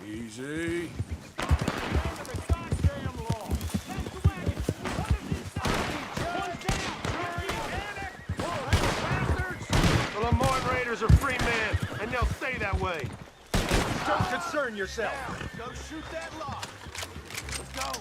Easy. The Lemoyne Raiders are free men, and they'll stay that way. Don't concern yourself. Now, go shoot that lock. Let's go.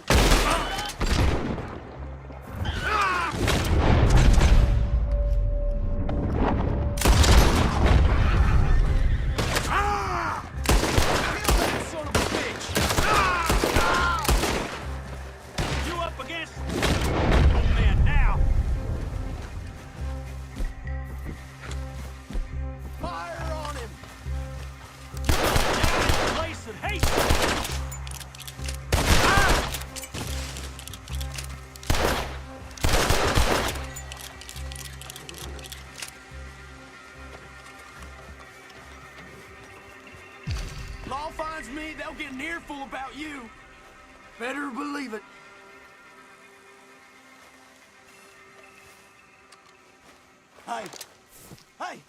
Law finds me, they'll get an earful about you. Better believe it. Hey, hey,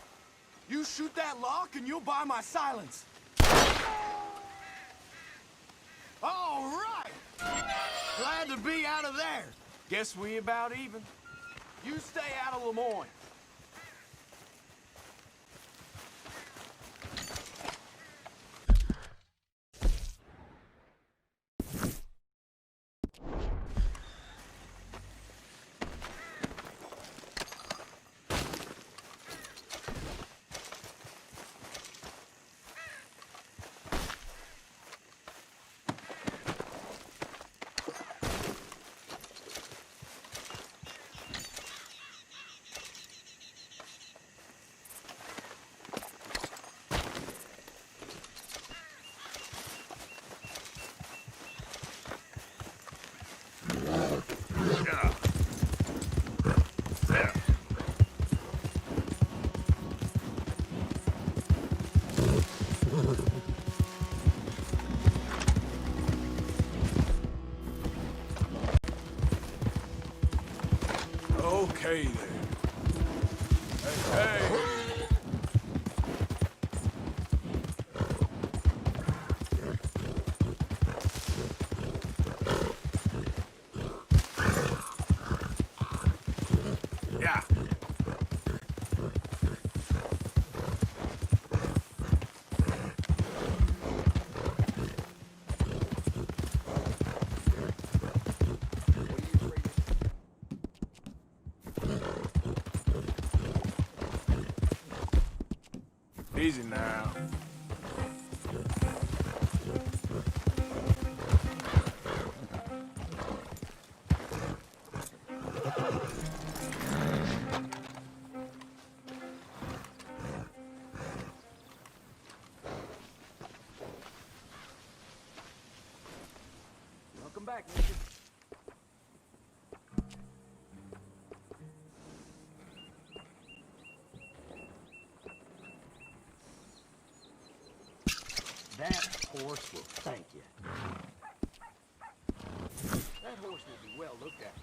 you shoot that lock and you'll buy my silence. All right. Glad to be out of there. Guess we about even. You stay out of Lemoyne. Okay then. Hey, hey. Yeah. Easy now. Welcome back, Major. That horse will thank you. That horse will be well looked at.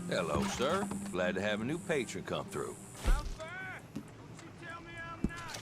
Hello, sir. Glad to have a new patron come through. How far? Don't you tell me I'm not.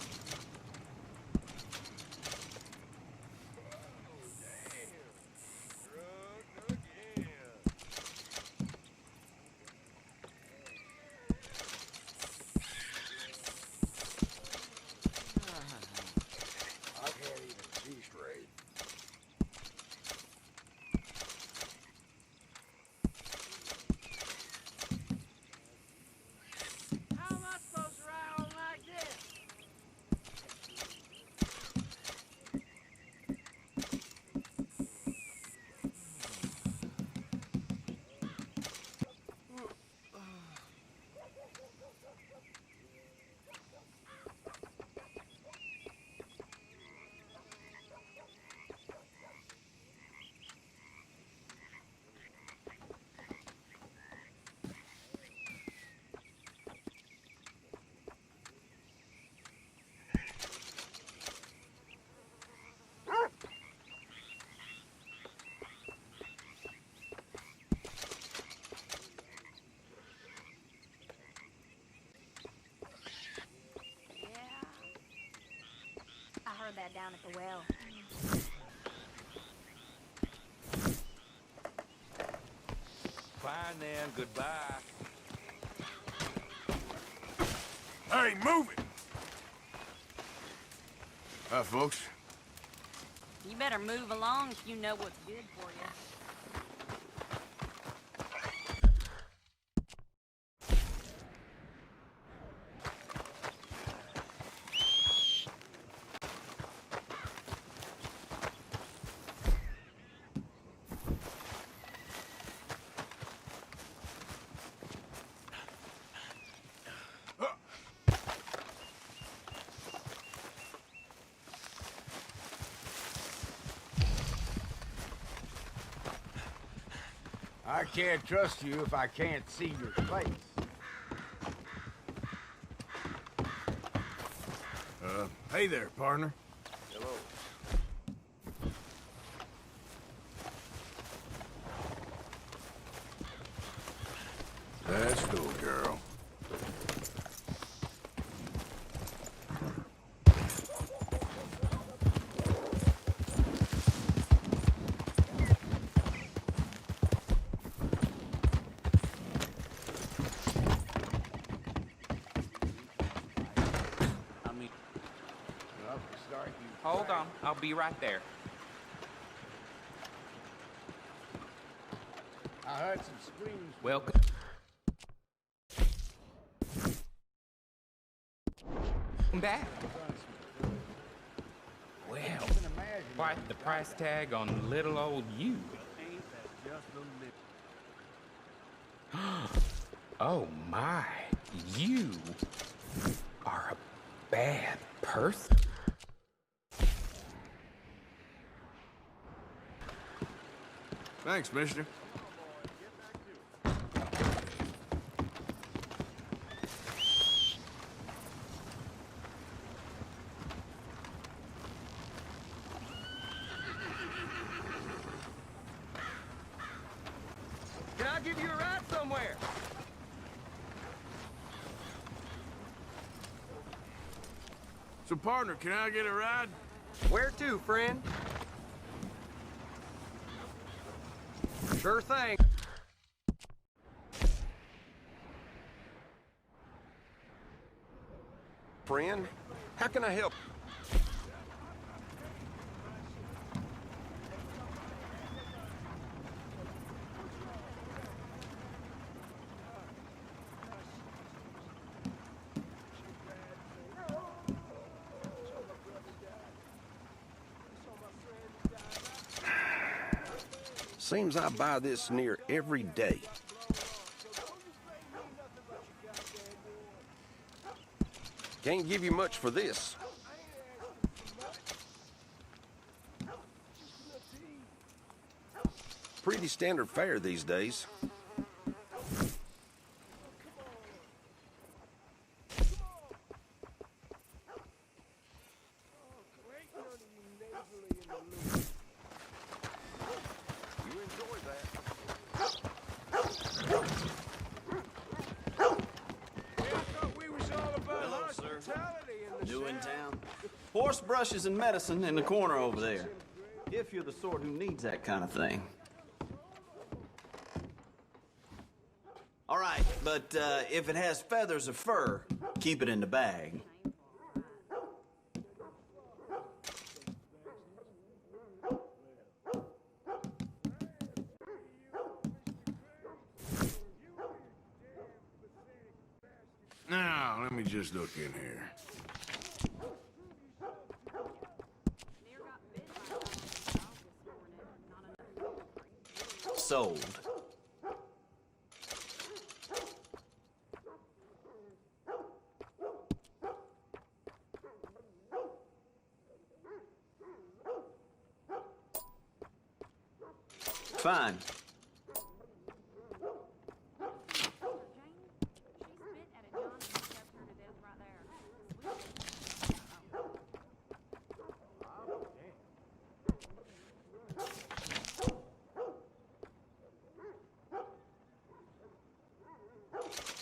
that down at the well. Fine then, goodbye. Hey, move it! Hi, folks. You better move along if you know what's good for you. I can't trust you if I can't see your face. Hey there, partner. Hello. Let's go, girl. Well, for start, you Hold on, I'll be right there. I heard some screams. Welcome. Back. Well, quite the price tag on little old you. Oh my, you are a bad person. Thanks, mister. Can I give you a ride somewhere? So, partner, can I get a ride? Where to, friend? Sure thing. Friend, how can I help? Seems I buy this near every day. Can't give you much for this. Pretty standard fare these days. You enjoy that. Hello, sir. New in town? Horse brushes and medicine in the corner over there. If you're the sort who needs that kind of thing. All right, but if it has feathers or fur, keep it in the bag. Now, let me just look in here. Sold. Fine.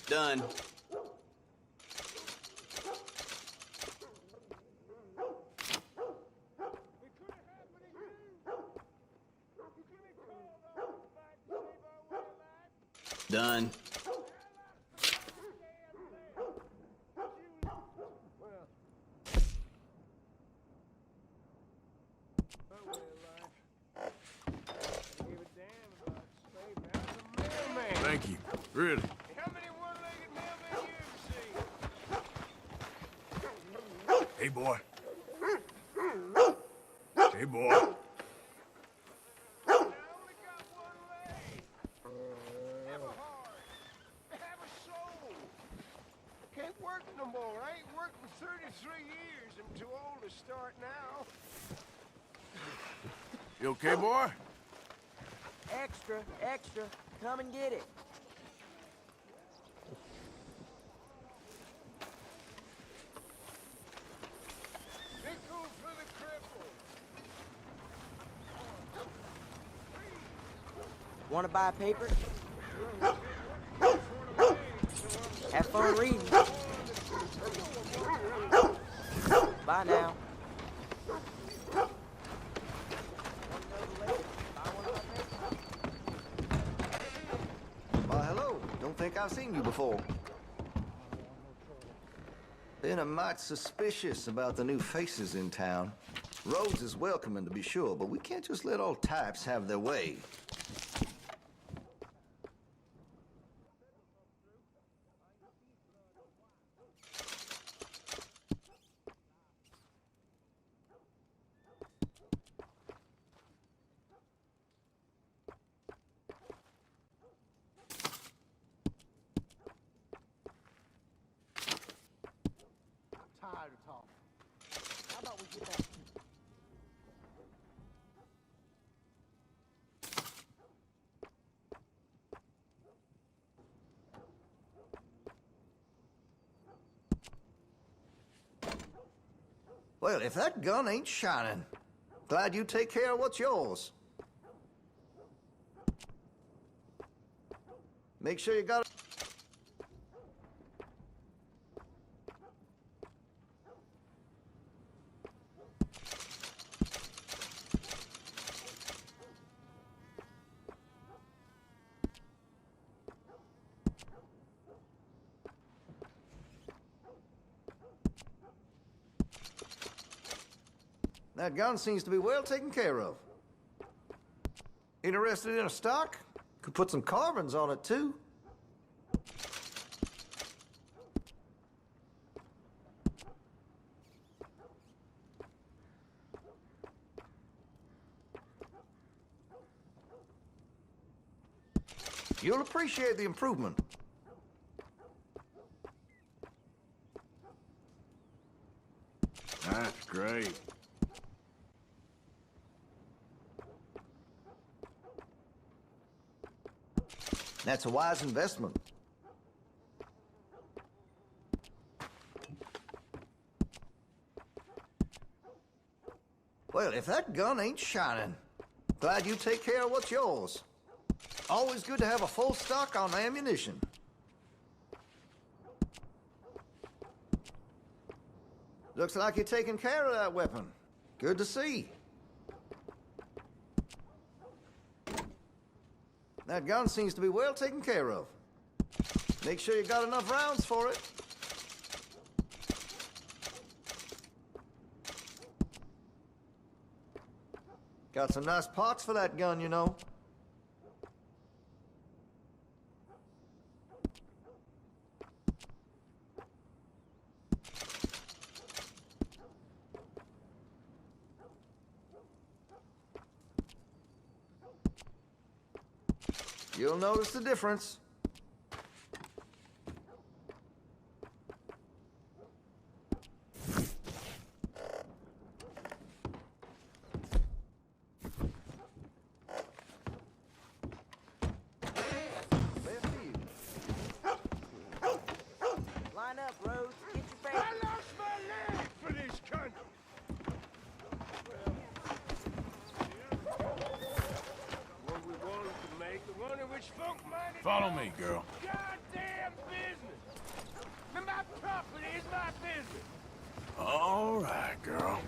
Done. done. Thank you. Really. How many one-legged mailmen you ever seen? Hey, boy. Hey, boy. I only got one leg. Have a heart. Have a soul. Can't work no more. I ain't worked for 33 years. I'm too old to start now. You okay, boy? Extra, extra. Come and get it. Nickel for the cripple. Want to buy paper? Have fun reading. Bye now. Well, hello. Don't think I've seen you before. Been a mite suspicious about the new faces in town. Rhodes is welcoming, to be sure, but we can't just let all types have their way. Tired of talking. How about we get back? Well, if that gun ain't shining, glad you take care of what's yours. Make sure you got it. That gun seems to be well taken care of. Interested in a stock? Could put some carbons on it, too. You'll appreciate the improvement. That's great. That's a wise investment. Well, if that gun ain't shining, glad you take care of what's yours. Always good to have a full stock on ammunition. Looks like you're taking care of that weapon. Good to see. That gun seems to be well taken care of. Make sure you got enough rounds for it. Got some nice parts for that gun, you know. You'll notice the difference. Line up, Rhodes. Get your face. I lost my leg for this country. What we wanted to make, the one in which folk minded. Follow me, girl. Goddamn business. And my property is my business. All right, girl.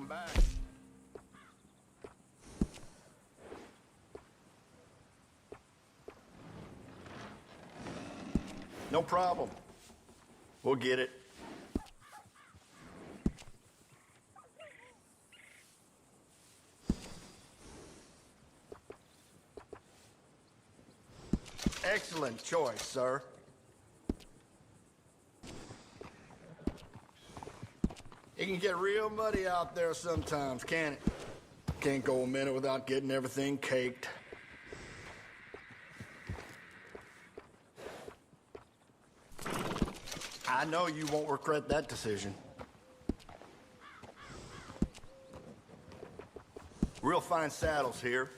back. No problem. We'll get it. Excellent choice, sir. It can get real muddy out there sometimes, can't it? Can't go a minute without getting everything caked. I know you won't regret that decision. Real fine saddles here.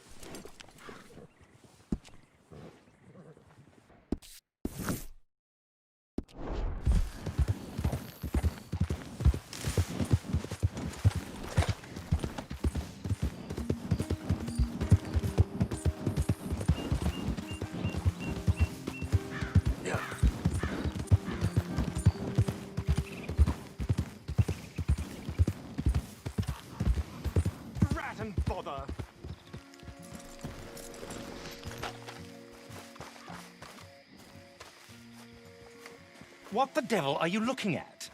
What the devil are you looking at?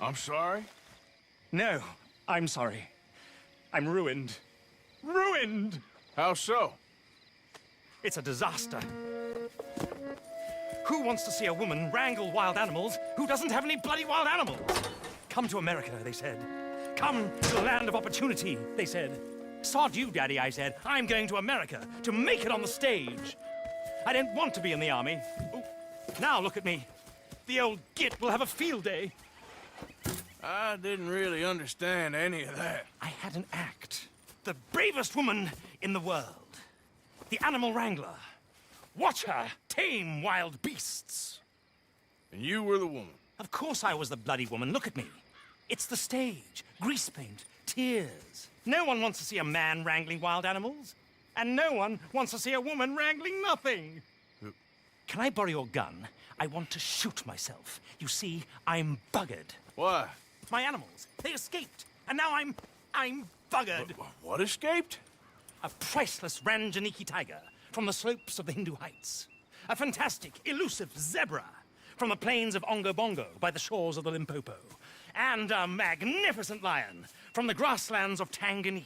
I'm sorry? No, I'm sorry. I'm ruined. Ruined! How so? It's a disaster. Who wants to see a woman wrangle wild animals who doesn't have any bloody wild animals? Come to America, they said. Come to the land of opportunity, they said. Sod you, Daddy, I said. I'm going to America to make it on the stage. I didn't want to be in the army. Ooh, now look at me. The old git will have a field day. I didn't really understand any of that. I had an act. The bravest woman in the world. The animal wrangler. Watch her tame wild beasts. And you were the woman? Of course I was the bloody woman. Look at me. It's the stage. Grease paint. Tears. No one wants to see a man wrangling wild animals. And no one wants to see a woman wrangling nothing. Can I borrow your gun? I want to shoot myself. You see, I'm buggered. Why? My animals, they escaped. And now I'm buggered. What escaped? A priceless Ranjaniki tiger from the slopes of the Hindu Heights. A fantastic, elusive zebra from the plains of Ongo Bongo by the shores of the Limpopo. And a magnificent lion from the grasslands of Tanganyika.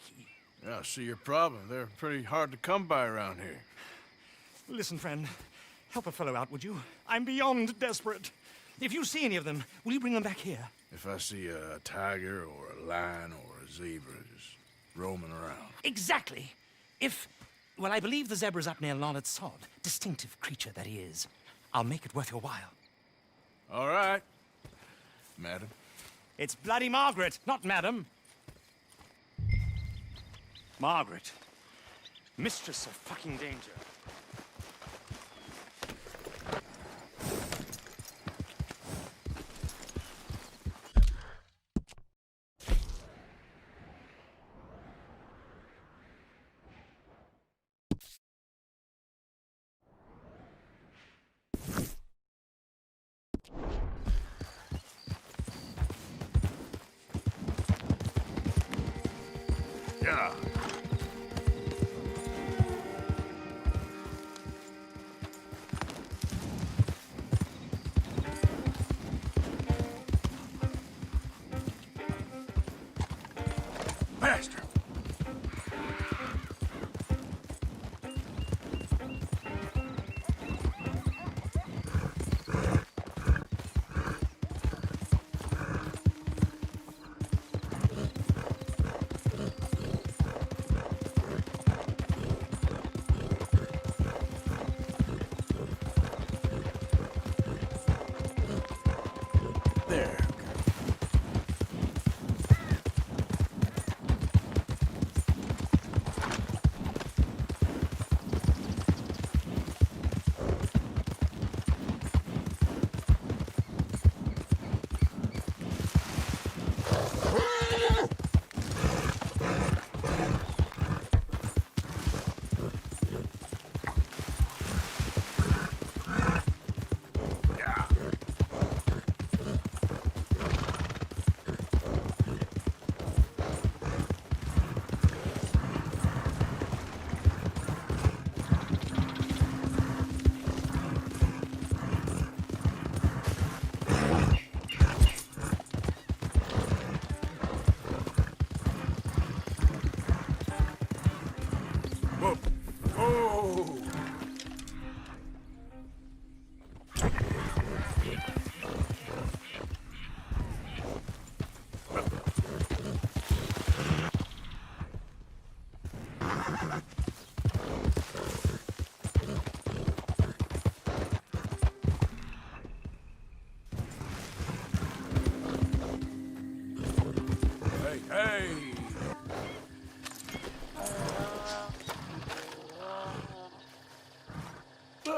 Yeah, I see your problem. They're pretty hard to come by around here. Listen, friend. Help a fellow out, would you? I'm beyond desperate. If you see any of them, will you bring them back here? If I see a tiger or a lion or a zebra just roaming around. Exactly. Well, I believe the zebra's up near Larned Sod. Distinctive creature that he is. I'll make it worth your while. All right, madam. It's bloody Margaret, not madam. Margaret. Mistress of fucking danger. Yeah. Master. There.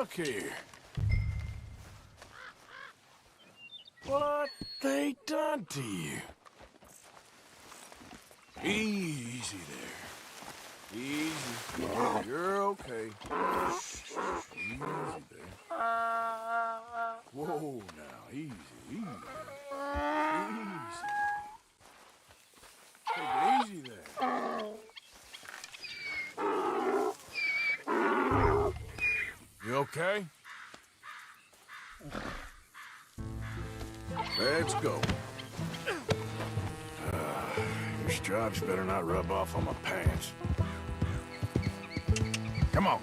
Look here. What they done to you? Easy there. Easy. You're okay. Easy there. Whoa, now. Easy, easy. Easy. Take it easy there. You okay? Let's go. Your stripes better not rub off on my pants. Come on.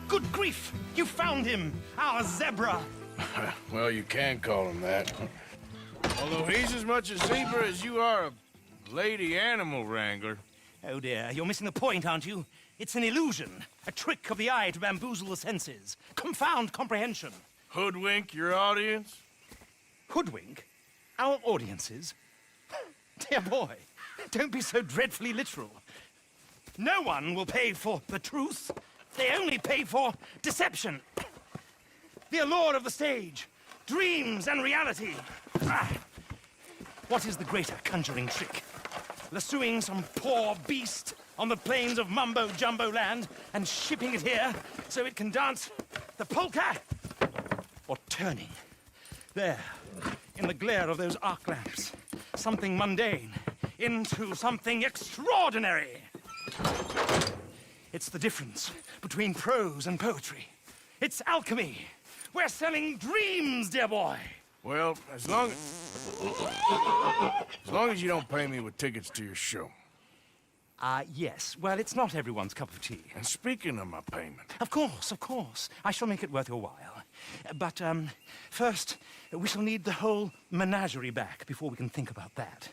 Good grief! You found him! Our zebra! Well, you can call him that. Although he's as much a zebra as you are a lady animal wrangler. Oh dear, you're missing the point, aren't you? It's an illusion, a trick of the eye to bamboozle the senses, confound comprehension. Hoodwink your audience? Hoodwink? Our audiences? Dear boy, don't be so dreadfully literal. No one will pay for the truth. They only pay for deception. The allure of the stage, dreams and reality. What is the greater conjuring trick? Lassoing some poor beast on the plains of mumbo-jumbo land and shipping it here so it can dance the polka? Or turning, there, in the glare of those arc lamps, something mundane into something extraordinary? It's the difference between prose and poetry. It's alchemy. We're selling dreams, dear boy. Well, as long as you don't pay me with tickets to your show. Yes. Well, it's not everyone's cup of tea. And speaking of my payment... Of course, of course. I shall make it worth your while. But, first, we shall need the whole menagerie back before we can think about that.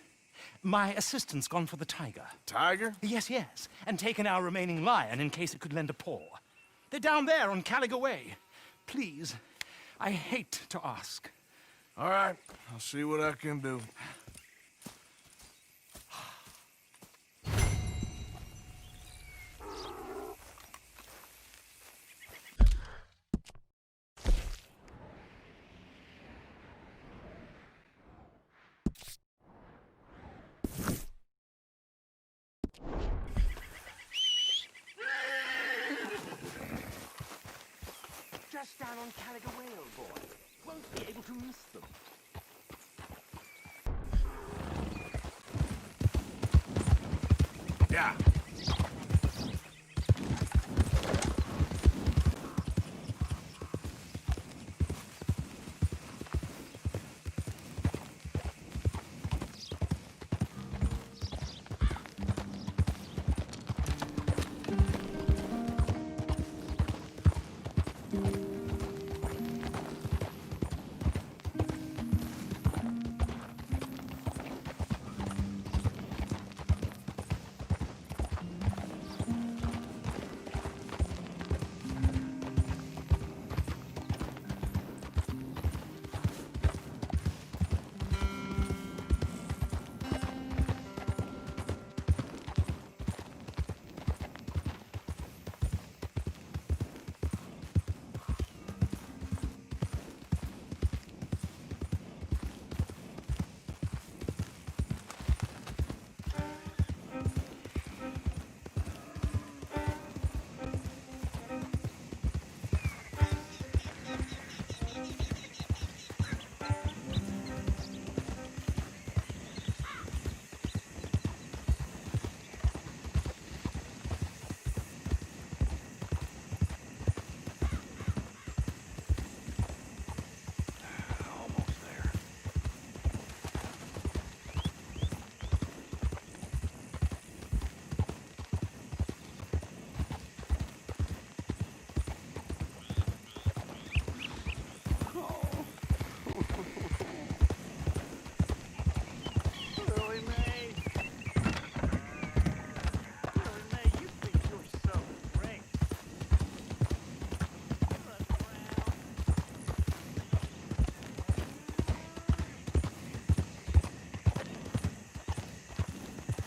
My assistant's gone for the tiger. Tiger? Yes, yes. And taken our remaining lion in case it could lend a paw. They're down there on Caliga Way. Please, I hate to ask. All right, I'll see what I can do. Just down on Caliga Way, old boy. Won't be able to miss them.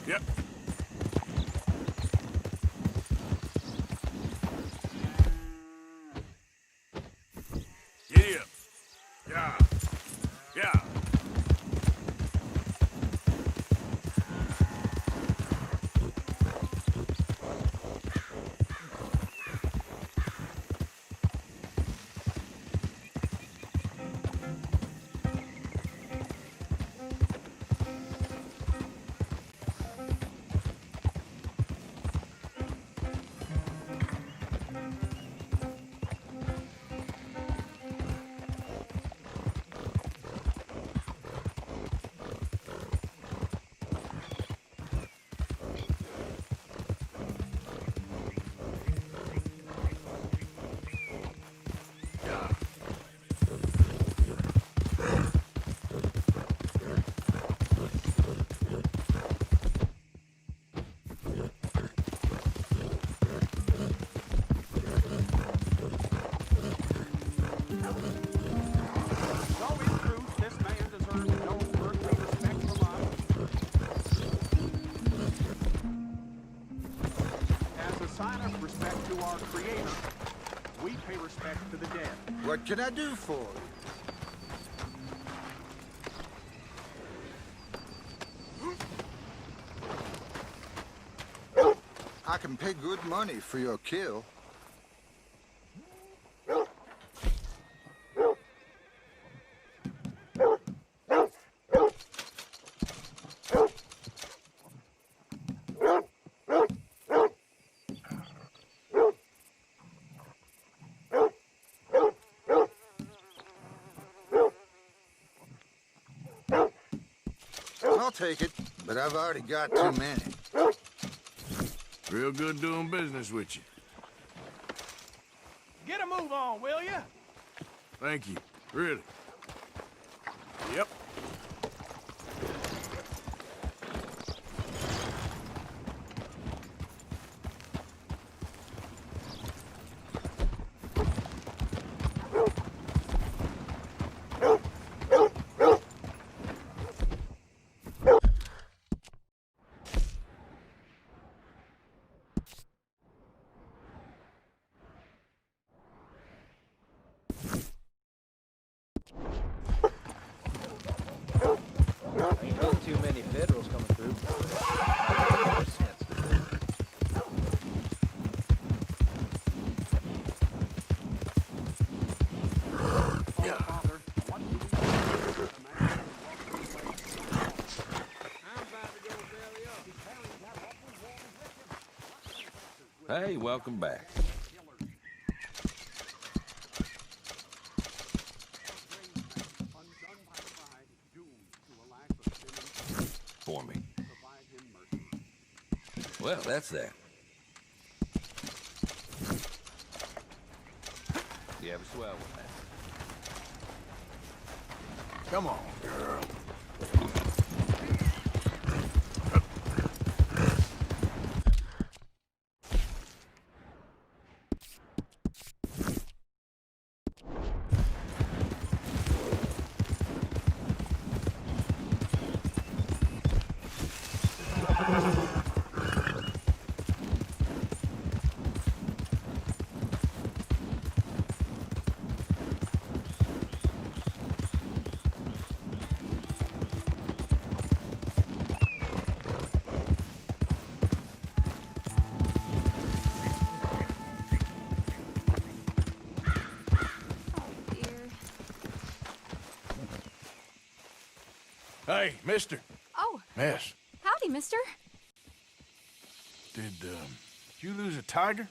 Yep. Giddy up. Yeah. Yeah. What can I do for you? I can pay good money for your kill. I'll take it, but I've already got too many. Real good doing business with you. Get a move on, will ya? Thank you. Really. Yep. Ain't not too many Federals coming through. Hey, welcome back. For me. Well, that's that. You have a swell with that. Come on, girl. Hey, mister. Oh. Miss. Howdy, mister. Did you lose a tiger?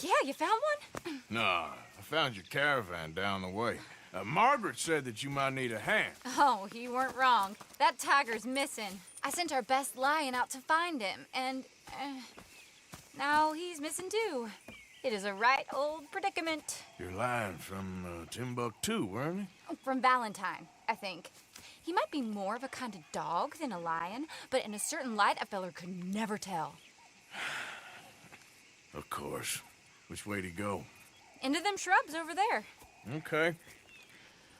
Yeah, you found one? Nah, I found your caravan down the way. Margaret said that you might need a hand. Oh, you weren't wrong. That tiger's missing. I sent our best lion out to find him, and now he's missing too. It is a right old predicament. You're lying from Timbuktu, weren't you? From Valentine, I think. He might be more of a kind of dog than a lion, but in a certain light, a feller could never tell. Of course. Which way to go? Into them shrubs over there. Okay.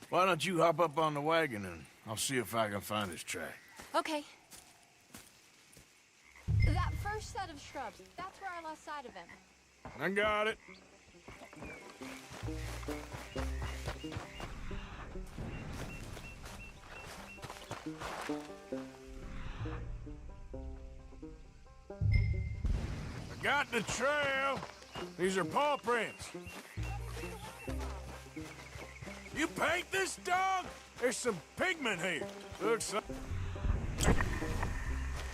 Why don't you hop up on the wagon and I'll see if I can find his track. Okay. first set of shrubs. That's where I lost sight of him. I got it. I got the trail. These are paw prints. You paint this dog? There's some pigment here. Looks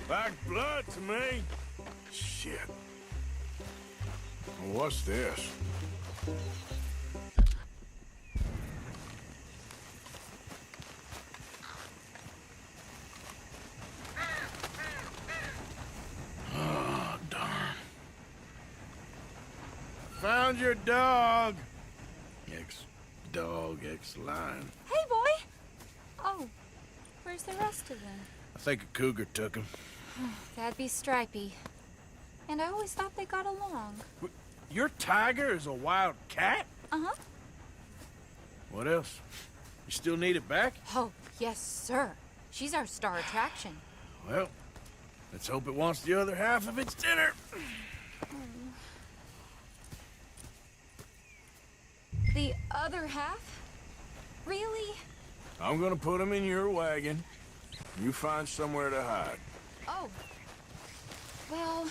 like blood to me. Shit. Well, what's this? Oh, darn. Found your dog. Ex-dog, ex-lion. Hey, boy! Oh, where's the rest of them? I think a cougar took him. That'd be Stripey. And I always thought they got along. Your tiger is a wild cat? Uh-huh. What else? You still need it back? Oh, yes, sir. She's our star attraction. Well, let's hope it wants the other half of its dinner. The other half? Really? I'm gonna put him in your wagon. You find somewhere to hide. Oh. Well,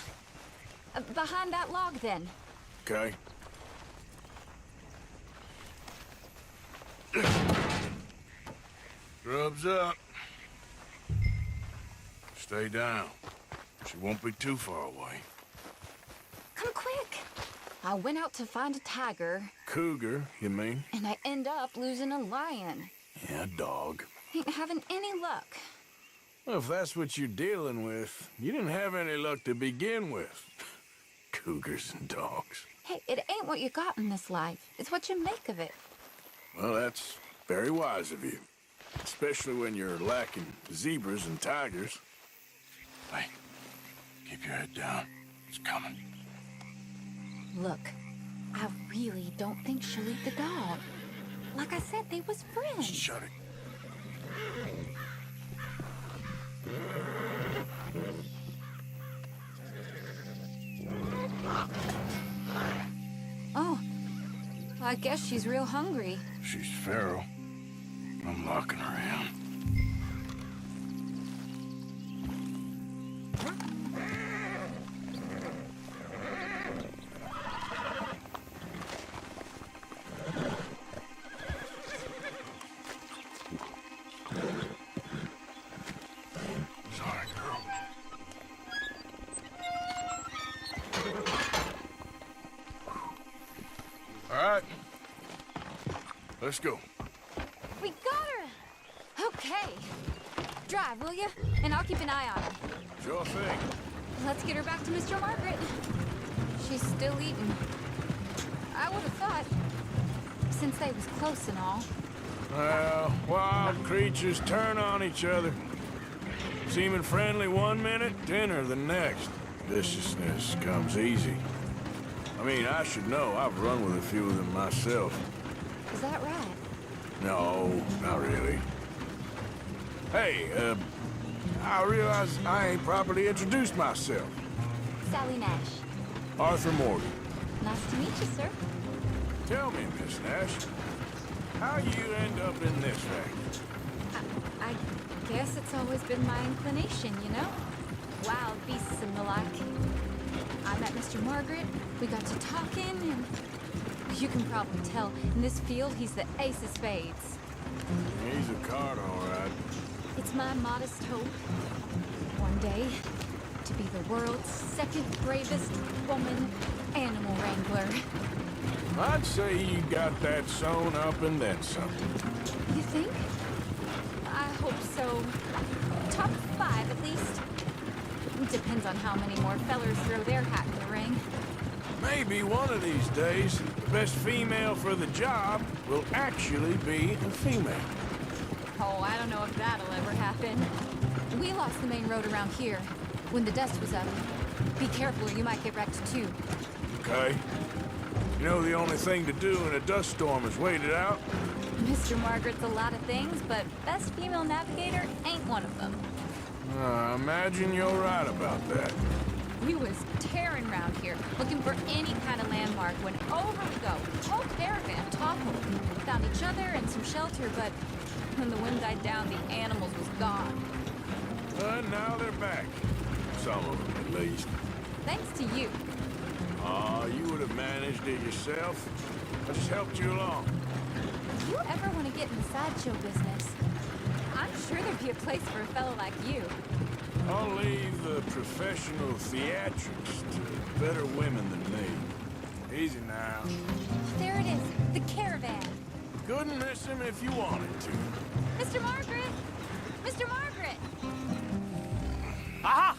behind that log, then. Okay. Grub's up. Stay down. She won't be too far away. Come quick. I went out to find a tiger. Cougar, you mean? And I end up losing a lion. Yeah, dog. Ain't having any luck. Well, if that's what you're dealing with, you didn't have any luck to begin with. Cougars and dogs. Hey, it ain't what you got in this life. It's what you make of it. Well, that's very wise of you. Especially when you're lacking zebras and tigers. Hey, keep your head down. It's coming. Look, I really don't think she'll eat the dog. Like I said, they was friends. Shut it. Oh, I guess she's real hungry. She's feral. I'm locking her in. Sorry, girl. All right. Let's go. We got her! Okay. Drive, will you? And I'll keep an eye on her. Sure thing. Let's get her back to Mr. Margaret. She's still eating. I would have thought, since they was close and all. Well, wild creatures turn on each other. Seeming friendly one minute, dinner the next. Viciousness comes easy. I mean, I should know. I've run with a few of them myself. Is that right? No, not really. Hey, I realize I ain't properly introduced myself. Sally Nash. Arthur Morgan. Nice to meet you, sir. Tell me, Miss Nash, how you end up in this thing? I guess it's always been my inclination, you know? Wild beasts and the like. I met Mr. Margaret, we got to talking, and you can probably tell, in this field, he's the ace of spades. He's a card, all right. It's my modest hope, one day, to be the world's second bravest woman animal wrangler. I'd say you got that sewn up and then some. You think? I hope so. Top 5, at least. Depends on how many more fellers throw their hat in the ring. Maybe one of these days, the best female for the job will actually be a female. Oh, I don't know if that'll ever happen. We lost the main road around here when the dust was up. Be careful or you might get wrecked too. Okay. You know the only thing to do in a dust storm is wait it out? Mr. Margaret's a lot of things, but best female navigator ain't one of them. I imagine you're right about that. We was tearing around here, looking for any kind of landmark when over we go. Whole caravan toppled. Found each other and some shelter, but when the wind died down, the animals was gone. But now they're back. Some of them, at least. Thanks to you. You would have managed it yourself. I just helped you along. If you ever want to get in the sideshow business, I'm sure there'd be a place for a fellow like you. I'll leave the professional theatrics to better women than me. Easy now. There it is, the caravan. Couldn't miss him if you wanted to. Mr. Margaret! Mr. Margaret! Aha!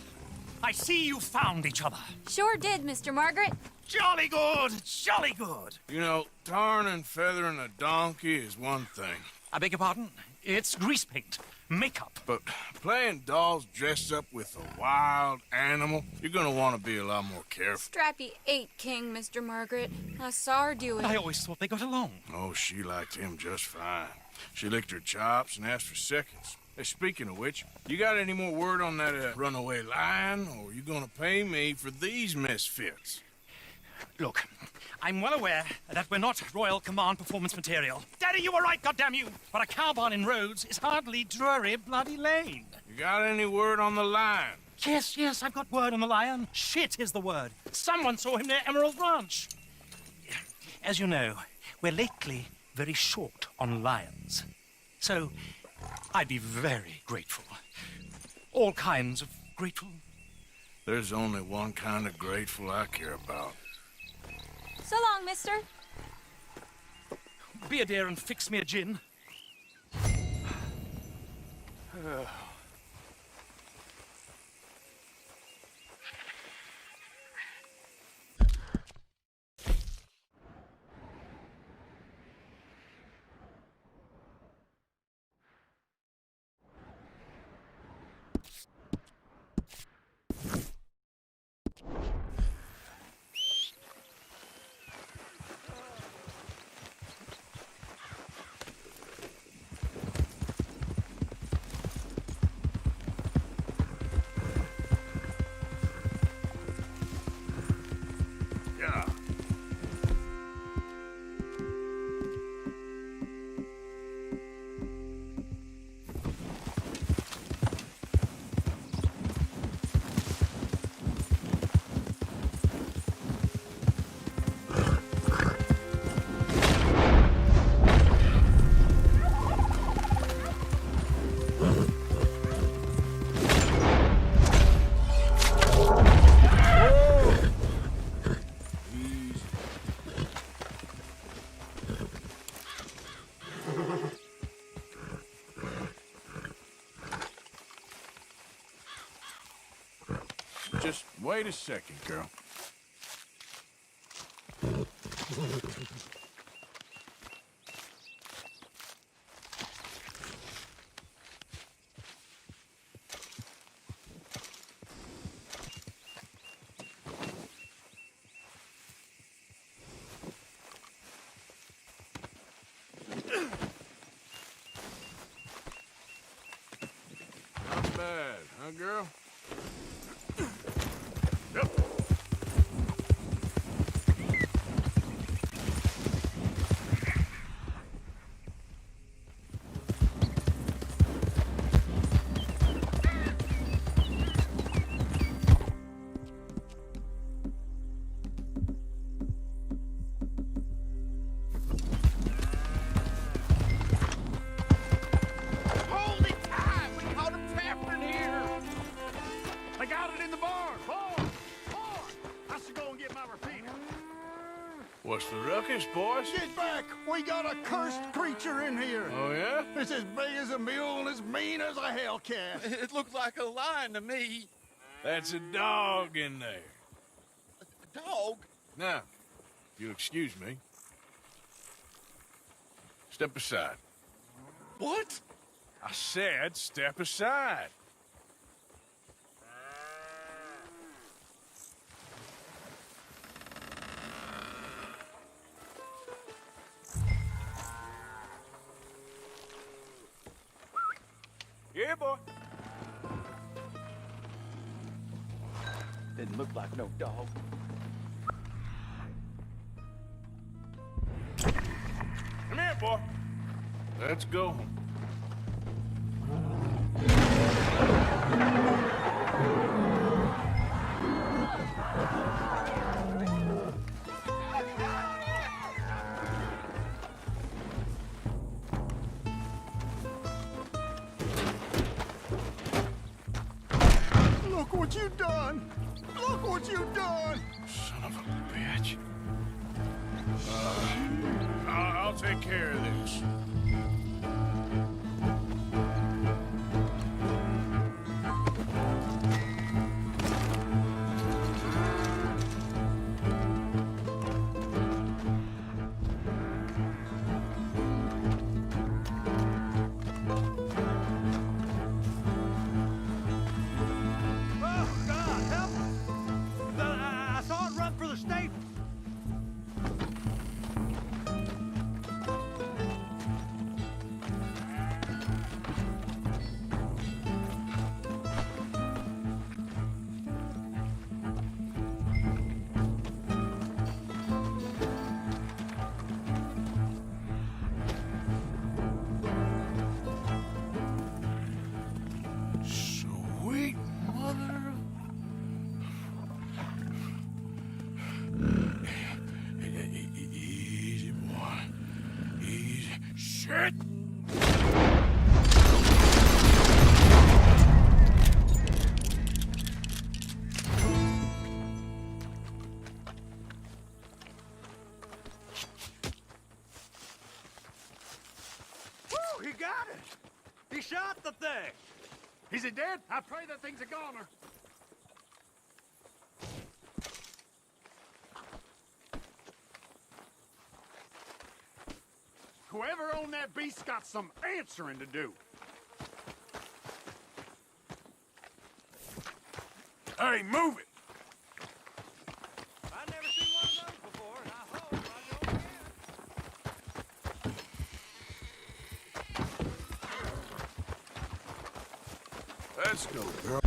I see you found each other. Sure did, Mr. Margaret. Jolly good, jolly good. You know, tarring and feathering a donkey is one thing. I beg your pardon? It's grease paint, makeup. But playing dolls dressed up with a wild animal, you're gonna want to be a lot more careful. Strappy ate King, Mr. Margaret. I saw her do it. I always thought they got along. Oh, she liked him just fine. She licked her chops and asked for seconds. Hey, speaking of which, you got any more word on that runaway lion, or are you gonna pay me for these misfits? Look, I'm well aware that we're not Royal Command performance material. Daddy, you were right, goddamn you! But a cow barn in Rhodes is hardly Drury Bloody Lane. You got any word on the lion? Yes, I've got word on the lion. Shit is the word. Someone saw him near Emerald Ranch. As you know, we're lately very short on lions. So, I'd be very grateful. All kinds of grateful. There's only one kind of grateful I care about. So long, mister. Be a dear and fix me a gin. Just wait a second, girl. Not bad, huh, girl? Yep. Hold it tight! We caught him trapped in here! I got it in the barn! Barn! I should go and get my repeater. What's the ruckus, boys? Get back! We got a cursed creature in here! Oh, yeah? It's as big as a mule and as mean as a hellcat. It looks like a lion to me. That's a dog in there. A dog? Now, you'll excuse me. Step aside. What? I said step aside. Yeah, boy. didn't look like no dog. Come here, boy. Let's go. Look what you done! Look what you done! Son of a bitch. I'll take care of this. Oh, God, help! I saw it run for the stable. Sweet mother. Easy, boy. Easy. Shit! Woo, he got it! He shot the thing! Is it dead? I pray that thing's a goner. Whoever owned that beast's got some answering to do. Hey, move it! I've never seen one of those before, and I hope I go again. Let's go, girl.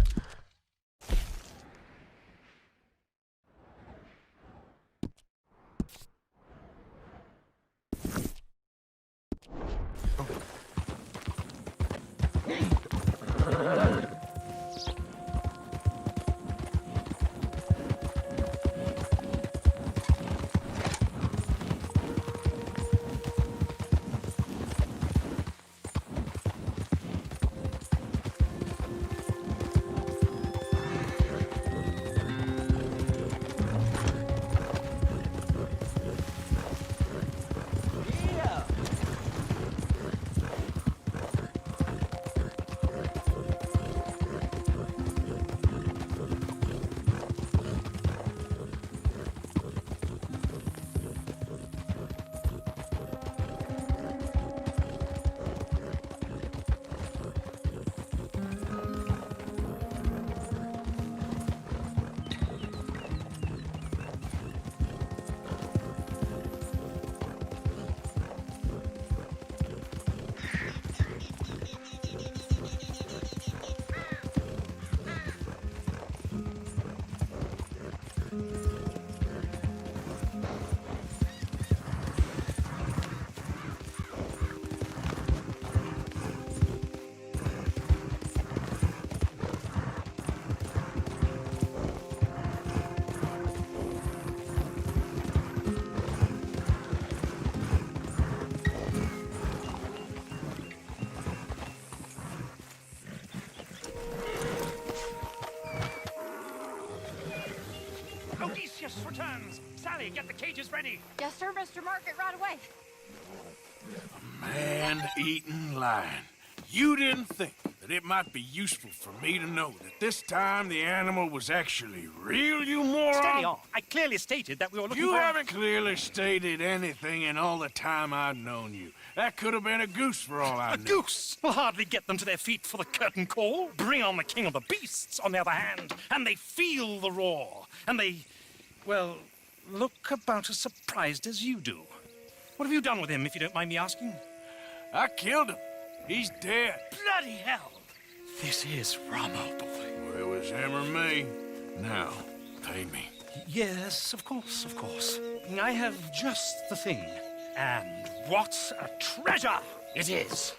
Odysseus returns! Sally, get the cages ready! Yes, sir, Mr. Margaret, right away. Man-eating lion. You didn't think that it might be useful for me to know that this time the animal was actually real, you moron? Steady on. I clearly stated that we were looking You for... haven't clearly stated anything in all the time I've known you. That could have been a goose for all I A knew. goose will hardly get them to their feet for the curtain call. Bring on the king of the beasts, on the other hand, and they feel the roar. And they, well, look about as surprised as you do. What have you done with him, if you don't mind me asking? I killed him. He's dead. Bloody hell! This is Ramo, boy. Well, it was him or me. Now, pay me. Yes, of course, of course. I have just the thing. And what a treasure it is!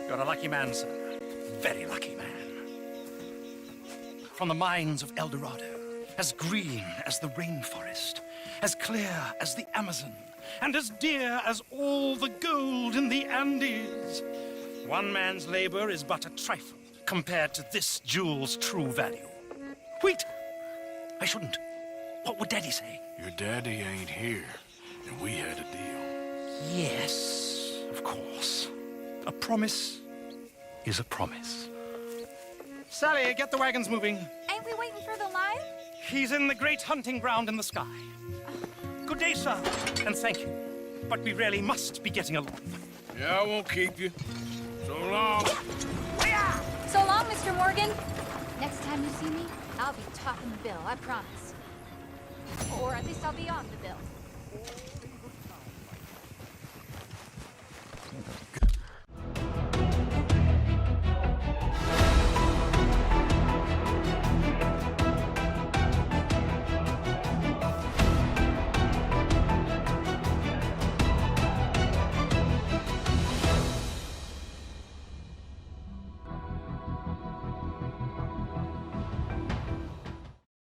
You're a lucky man, sir. Very lucky man. From the mines of El Dorado, as green as the rainforest, as clear as the Amazon, and as dear as all the gold in the Andes. One man's labor is but a trifle compared to this jewel's true value. Wait! I shouldn't. What would Daddy say? Your daddy ain't here, and we had a deal. Yes, of course. A promise is a promise. Sally, get the wagons moving. Ain't we waiting for the lion? He's in the great hunting ground in the sky. Good day, sir, and thank you. But we really must be getting along. Yeah, I won't keep you. So long. So long, Mr. Morgan. Next time you see me, I'll be topping the bill, I promise. Or at least I'll be on the bill.